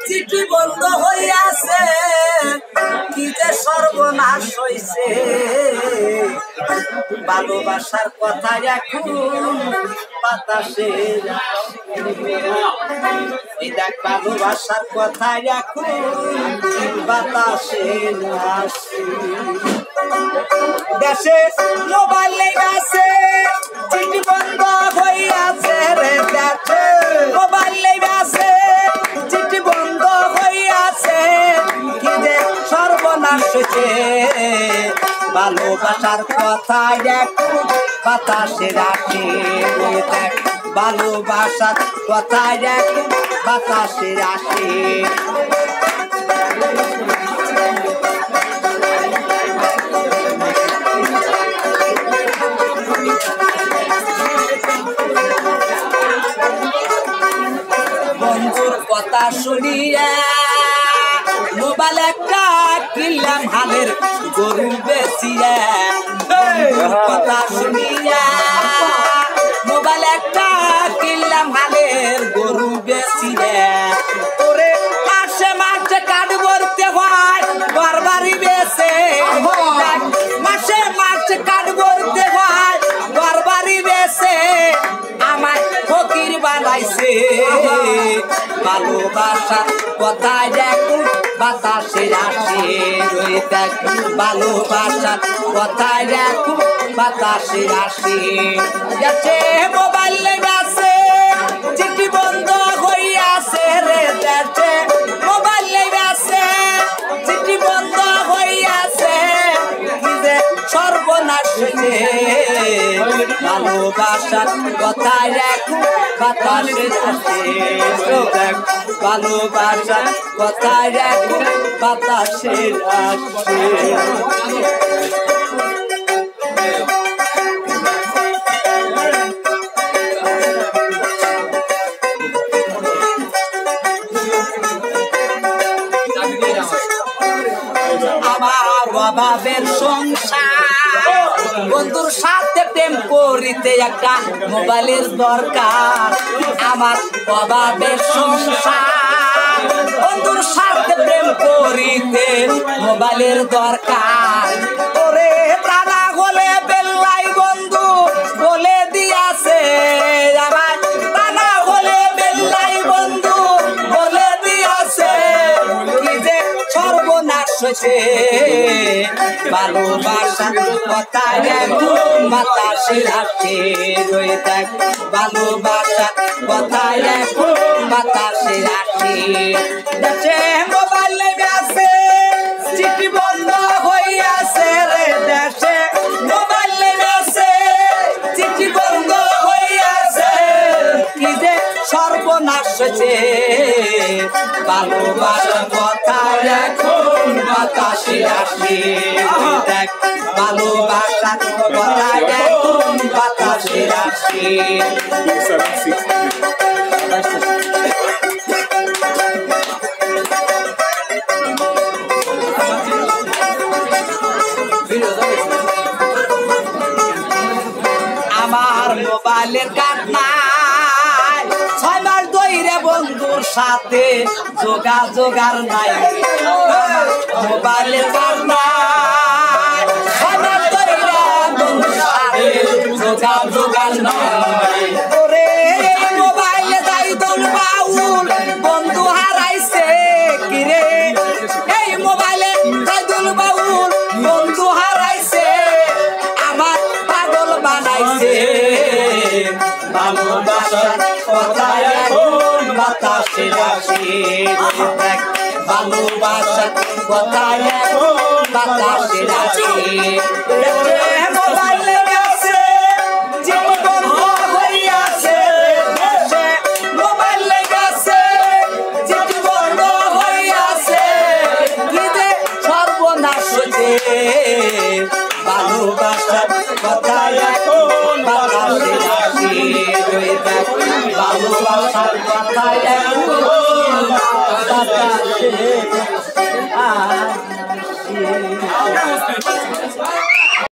চিঠি বন্ধ হইয়াছে, কি যে সর্বনাশ হইছে। ভালোবাসার কথা এখন বাতাসে, দেখ ভালোবাসার কথা এখন বাতাসে আসে। দেশে মোবাইল লেগেছে, চিঠি বন্ধ হইয়াছে রে। দেশে মোবাইল লেগেছে, চিঠি বন্ধ হইয়াছে, কি যে সর্বনাশ হয়েছে। ভালোবাসার কথা এখন বাতাসে আসে। দেখ ভালোবাসার কথা এখন বাতাসে আসে। বন্ধুর কথা শুনিয়া মোবাইল একটা কিনলাম, হালের গরু বেচিয়া। কথা শুনিয়া মোবাইল একটা কিনলাম, হালের গরু বেচিয়া। ওরে মাসে মাসে কাঠ ভরতে হয়, বারবারই বেছে। মাসে মাসে কাঠ ভরতে হয়, বারবারই বেছে। আমায় ফকির বানাইছে। ভালোবাসার কথা এখন বাতাসে আসে। দেখ ভালোবাসার কথা এখন বাতাসে আসে। গেছে মোবাইল লেগেছে, চিঠি বন্ধ হইয়াছে রে। দেশে মোবাইল লেগেছে, চিঠি বন্ধ হইয়াছে, কি যে সর্বনাশ হয়েছে। ভালোবাসার কথা এখন বাতাসে আসে। দেখ ভালোবাসার কথা এখন বাতাসে আসে। আমার অভাবের সংসার, বন্ধুর সাথে প্রেম করিতে একটা মোবাইলের দরকার। আমার অভাবের সংসার, বন্ধুর সাথে প্রেম করিতে মোবাইলের দরকার। ওরে প্রাণা হলে বেল্লাই বন্ধু বলে দিয়াছে। আমার প্রাণা হলে বেল্লাই বন্ধু বলে দিয়াছে, কি যে সর্বনাশ হয়েছে। ভালোবাসার কথা এখন বাতাসে আসে। দেখ ভালোবাসার কথা এখন বাতাসে আসে। দেশে মোবাইল লেগেছে, চিঠি বন্ধ হইয়াছে রে। দেশে মোবাইল লেগেছে, চিঠি বন্ধ হইয়াছে, কি যে সর্বনাশ হয়েছে। ভালোবাসার কথা এখন বাতাসে আসে। দেখ ভালোবাসার কথা এখন বাতাসে আসে। আমার মোবাইলের কাট নাই, 6 মাস ধরে বন্ধুর সাথে যোগাযোগ আর নাই। মোবাইলের কাট নাই, 6 মাস ধরে বন্ধুর সাথে যোগাযোগ আর নাই। ওরে মোবাইলে যাই দোল বাউল, বন্ধু হারাইছে কিরে। এই মোবাইলে যাই দোল বাউল, বন্ধু হারাইছে, আমার পাগল বানাইছে। ভালোবাসার কথা এখন বাতাসে আসে। দেখ ভালোবাসার কথা এখন বাতাসে আসে। মোবাইল লেগেছে, চিঠি বন্ধ হইয়াছে। দেশে মোবাইল লেগেছে, চিঠি বন্ধ হইয়াছে, কি যে সর্বনাশ হয়েছে। ভালোবাসার কথা এখন বাতাসে আসে। ভালোবাসার কথা এখন বাতাসে আসে।